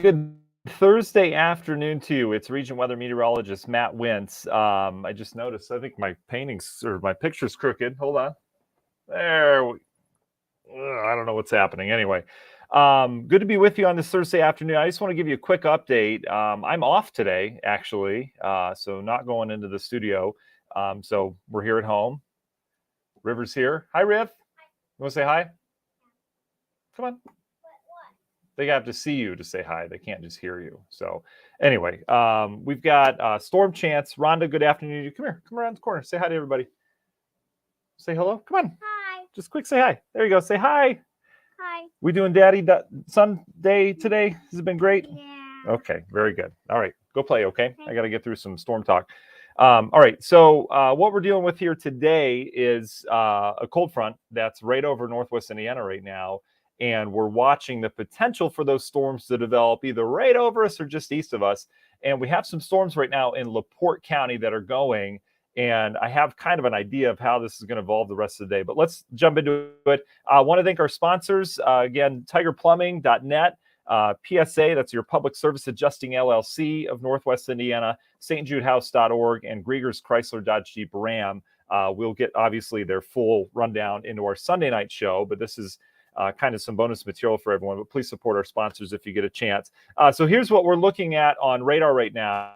Good Thursday afternoon to you. It's region weather meteorologist Matt Wentz. I just noticed, I think my paintings or my picture's crooked. Hold on. There. I don't know what's happening. Anyway, good to be with you on this Thursday afternoon. I just want to give you a quick update. I'm off today, actually, so not going into the studio. So we're here at home. River's here. Hi, Riv. You want to say hi? Come on. They have to see you to say hi. They can't just hear you. So anyway, we've got Storm Chance. Rhonda, good afternoon. Come here. Come around the corner. Say hi to everybody. Say hello. Come on. Hi. Just quick say hi. There you go. Say hi. Hi. We doing Daddy Son Day today? Has it been great? Yeah. Okay, very good. All right, go play, okay? I got to get through some storm talk. All right, so what we're dealing with here today is a cold front that's right over northwest Indiana right now. And we're watching the potential for those storms to develop either right over us or just east of us. And we have some storms right now in LaPorte County that are going. And I have kind of an idea of how this is going to evolve the rest of the day. But let's jump into it. I want to thank our sponsors. Again, tigerplumbing.net. PSA, that's your Public Service Adjusting LLC of Northwest Indiana, stjudehouse.org, and Grieger's Chrysler Dodge Jeep Ram. We'll get, obviously, their full rundown into our Sunday night show, but this is kind of some bonus material for everyone. But please support our sponsors if you get a chance. So here's what we're looking at on radar right now.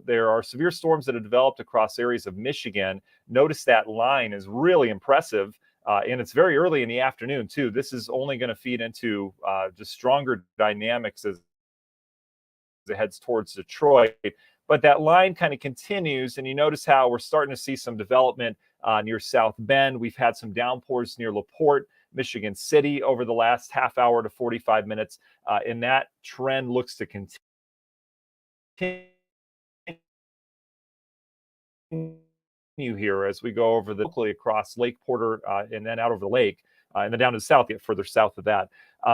There are severe storms that have developed across areas of Michigan. Notice that line is really impressive. And it's very early in the afternoon, too. This is only going to feed into just stronger dynamics as it heads towards Detroit. But that line kind of continues, and you notice how we're starting to see some development near South Bend. We've had some downpours near LaPorte, Michigan City over the last half hour to 45 minutes, and that trend looks to continue here as we go over locally across Lake Porter and then out over the lake and then down to the south, yet further south of that.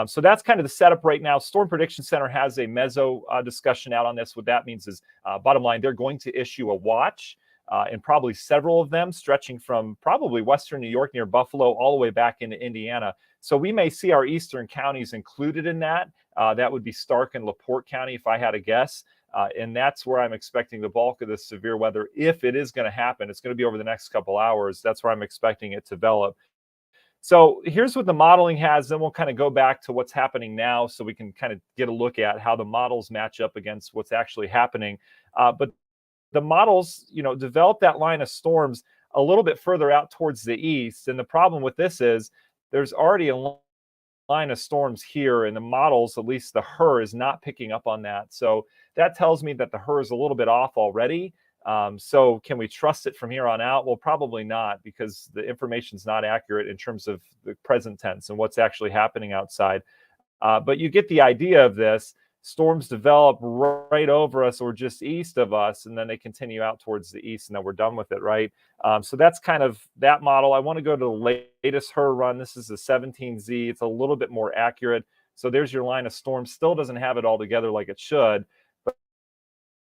So that's kind of the setup right now. Storm Prediction Center has a meso discussion out on this. What that means is, bottom line, they're going to issue a watch and probably several of them stretching from probably western New York near Buffalo all the way back into Indiana. So we may see our eastern counties included in that. That would be Stark and LaPorte County, if I had a guess. And that's where I'm expecting the bulk of this severe weather. If it is going to happen, it's going to be over the next couple hours. That's where I'm expecting it to develop. So here's what the modeling has. Then we'll kind of go back to what's happening now so we can kind of get a look at how the models match up against what's actually happening. But the models, develop that line of storms a little bit further out towards the east. And the problem with this is there's already a line of storms here, and the models, at least the HRRR, is not picking up on that. So that tells me that the HRRR is a little bit off already. So can we trust it from here on out? Well, probably not, because the information is not accurate in terms of the present tense and what's actually happening outside. But you get the idea of this. Storms develop right over us or just east of us, and then they continue out towards the east, and then we're done with it, right? So that's kind of that model. I want to go to the latest HRRR run. This is the 17Z. It's a little bit more accurate. So there's your line of storms. Still doesn't have it all together like it should,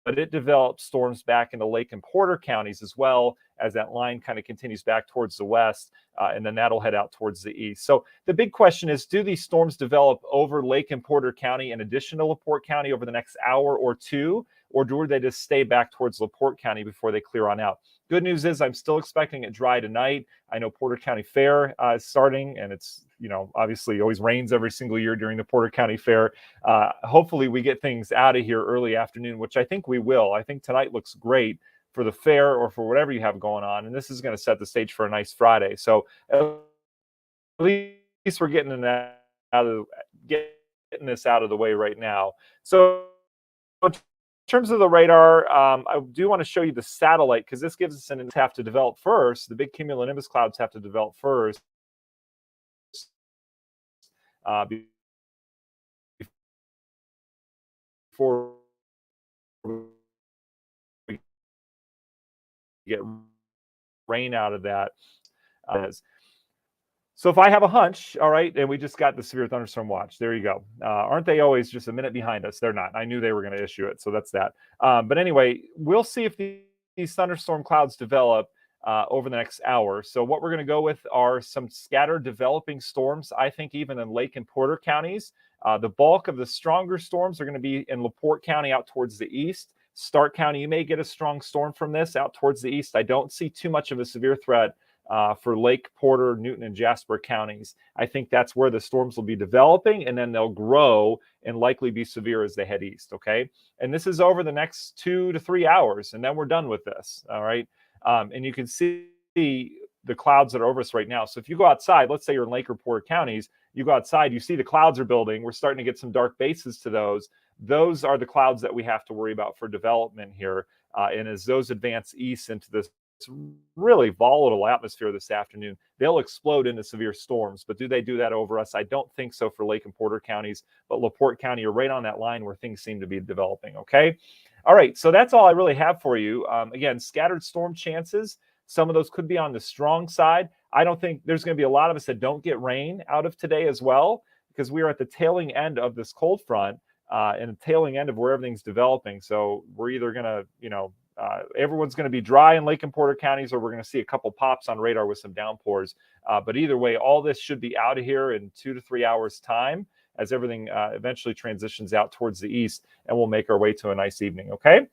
but it develops storms back into Lake and Porter counties as well, as that line kind of continues back towards the west, and then that'll head out towards the east. So the big question is, do these storms develop over Lake and Porter County in addition to LaPorte County over the next hour or two, or do they just stay back towards LaPorte County before they clear on out? Good news is I'm still expecting it dry tonight. I know Porter County Fair is starting, and it's, obviously it always rains every single year during the Porter County Fair. Hopefully we get things out of here early afternoon, which I think we will. I think tonight looks great for the fair or for whatever you have going on. And this is going to set the stage for a nice Friday. So at least we're getting this out of the way right now. So in terms of the radar, I do want to show you the satellite, because this gives us have to develop first. The big cumulonimbus clouds have to develop first. Before we get rain out of that. So if I have a hunch, all right, and we just got the severe thunderstorm watch, there you go. Aren't they always just a minute behind us? They're not. I knew they were going to issue it, so that's that. But anyway, we'll see if these thunderstorm clouds develop. over the next hour. So what we're going to go with are some scattered developing storms, I think even in Lake and Porter counties. The bulk of the stronger storms are going to be in LaPorte County out towards the east. Stark County, you may get a strong storm from this out towards the east. I don't see too much of a severe threat for Lake, Porter, Newton, and Jasper counties. I think that's where the storms will be developing, and then they'll grow and likely be severe as they head east, okay? And this is over the next 2 to 3 hours, and then we're done with this, all right? And you can see the clouds that are over us right now. So if you go outside, let's say you're in Lake or Porter counties, you go outside, you see the clouds are building. We're starting to get some dark bases to those. Those are the clouds that we have to worry about for development here. And as those advance east into this really volatile atmosphere this afternoon, they'll explode into severe storms. But do they do that over us? I don't think so for Lake and Porter counties, but LaPorte County, you're right on that line where things seem to be developing, okay? All right, so that's all I really have for you. Again, scattered storm chances. Some of those could be on the strong side. I don't think there's going to be a lot of us that don't get rain out of today as well, because we are at the tailing end of this cold front and the tailing end of where everything's developing. So we're either going to, everyone's going to be dry in Lake and Porter counties, or we're going to see a couple pops on radar with some downpours. But either way, all this should be out of here in 2 to 3 hours time as everything eventually transitions out towards the east, and we'll make our way to a nice evening, okay?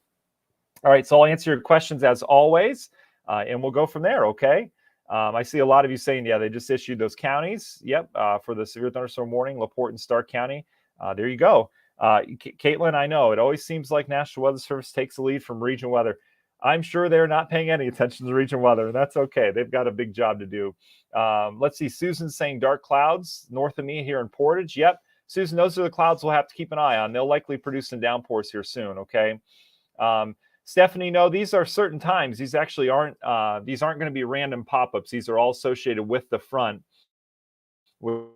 All right, so I'll answer your questions as always, and we'll go from there, okay? I see a lot of you saying, yeah, they just issued those counties. Yep, for the severe thunderstorm warning, LaPorte and Stark County. There you go. Caitlin, I know it always seems like National Weather Service takes the lead from regional weather. I'm sure they're not paying any attention to regional weather, and that's okay. They've got a big job to do. Let's see. Susan's saying dark clouds north of me here in Portage. Yep, Susan, those are the clouds we'll have to keep an eye on. They'll likely produce some downpours here soon, okay? Stephanie, no, these are certain times. These actually aren't going to be random pop-ups. These are all associated with the front, which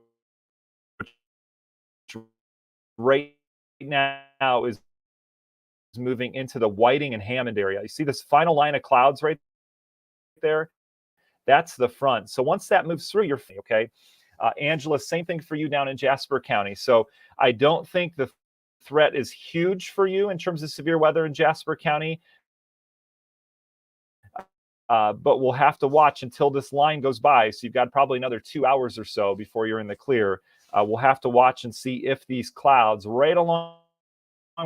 right now is moving into the Whiting and Hammond area. You see this final line of clouds right there? That's the front. So once that moves through, you're okay. Angela, same thing for you down in Jasper County. So I don't think the threat is huge for you in terms of severe weather in Jasper County. But we'll have to watch until this line goes by. So you've got probably another 2 hours or so before you're in the clear. We'll have to watch and see if these clouds right along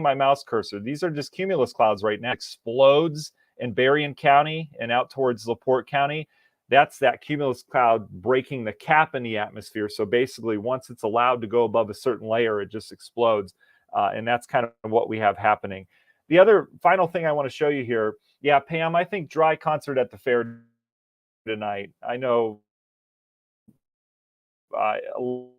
my mouse cursor, these are just cumulus clouds right now, explodes in Berrien County and out towards LaPorte County. That's that cumulus cloud breaking the cap in the atmosphere. So basically, once it's allowed to go above a certain layer, it just explodes. And that's kind of what we have happening. The other final thing I want to show you here, yeah, Pam, I think dry concert at the fair tonight. I know a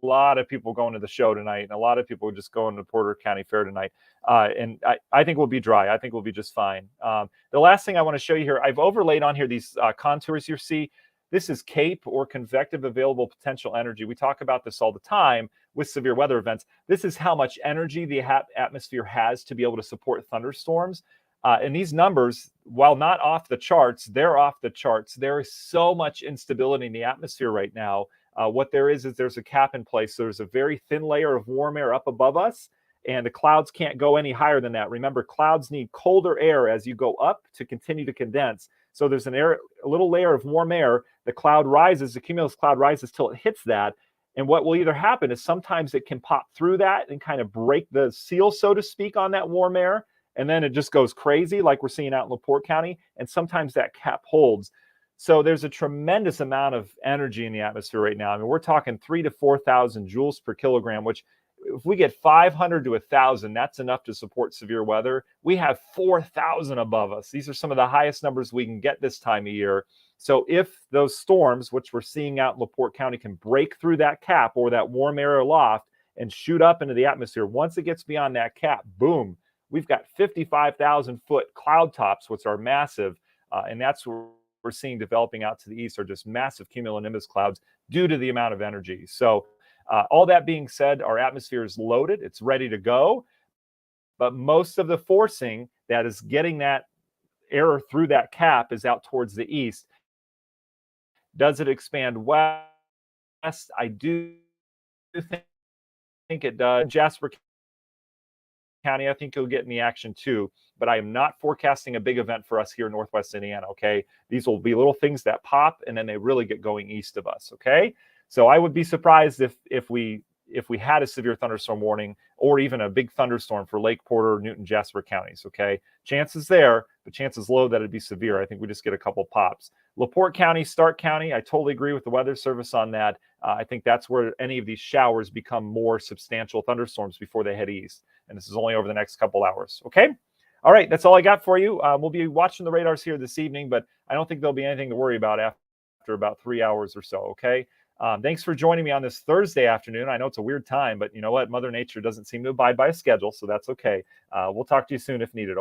lot of people going to the show tonight, and a lot of people just going to Porter County Fair tonight. And I think we'll be dry. I think we'll be just fine. The last thing I want to show you here, I've overlaid on here these contours you see. This is CAPE, or convective available potential energy. We talk about this all the time with severe weather events. This is how much energy the atmosphere has to be able to support thunderstorms. And these numbers, while not off the charts, they're off the charts. There is so much instability in the atmosphere right now. What there is there's a cap in place. So there's a very thin layer of warm air up above us, and the clouds can't go any higher than that. Remember, clouds need colder air as you go up to continue to condense. So there's a little layer of warm air. The cloud rises, the cumulus cloud rises till it hits that. And what will either happen is sometimes it can pop through that and kind of break the seal, so to speak, on that warm air. And then it just goes crazy like we're seeing out in LaPorte County. And sometimes that cap holds. So there's a tremendous amount of energy in the atmosphere right now. I mean, we're talking 3,000 to 4,000 joules per kilogram, which if we get 500 to 1,000, that's enough to support severe weather. We have 4,000 above us. These are some of the highest numbers we can get this time of year. So if those storms, which we're seeing out in LaPorte County, can break through that cap or that warm air aloft and shoot up into the atmosphere, once it gets beyond that cap, boom, we've got 55,000 foot cloud tops, which are massive. And that's where we're seeing developing out to the east are just massive cumulonimbus clouds due to the amount of energy. So all that being said, our atmosphere is loaded. It's ready to go. But most of the forcing that is getting that air through that cap is out towards the east. Does it expand west? I do think it does. Jasper County, 5,000 to 10,000 joules per kilogram. That's enough to support severe weather. We have 4,000 above us. These are some of the highest numbers we can get this time of year. So if those storms, which we're seeing out in LaPorte County, can break through that cap or that warm air aloft and shoot up into the atmosphere, once it gets beyond that cap, boom, we've got 55,000 foot cloud tops, which are massive. And that's where we're seeing developing out to the east are just massive cumulonimbus clouds due to the amount of energy. So all that being said, our atmosphere is loaded. It's ready to go. But most of the forcing that is getting that air through that cap is out towards the east. Does it expand west? I do think it does. County, I think you'll get in the action too. But I am not forecasting a big event for us here in Northwest Indiana, okay? These will be little things that pop, and then they really get going east of us, okay? So I would be surprised if we had a severe thunderstorm warning or even a big thunderstorm for Lake Porter, Newton, Jasper counties, okay? Chances there, but chances low that it'd be severe. I think we just get a couple pops. LaPorte County, Stark County, I totally agree with the Weather Service on that. I think that's where any of these showers become more substantial thunderstorms before they head east. And this is only over the next couple hours, okay? All right, that's all I got for you. We'll be watching the radars here this evening, but I don't think there'll be anything to worry about after about 3 hours or so, okay? Thanks for joining me on this Thursday afternoon. I know it's a weird time, but you know what? Mother Nature doesn't seem to abide by a schedule, so that's okay. We'll talk to you soon if needed.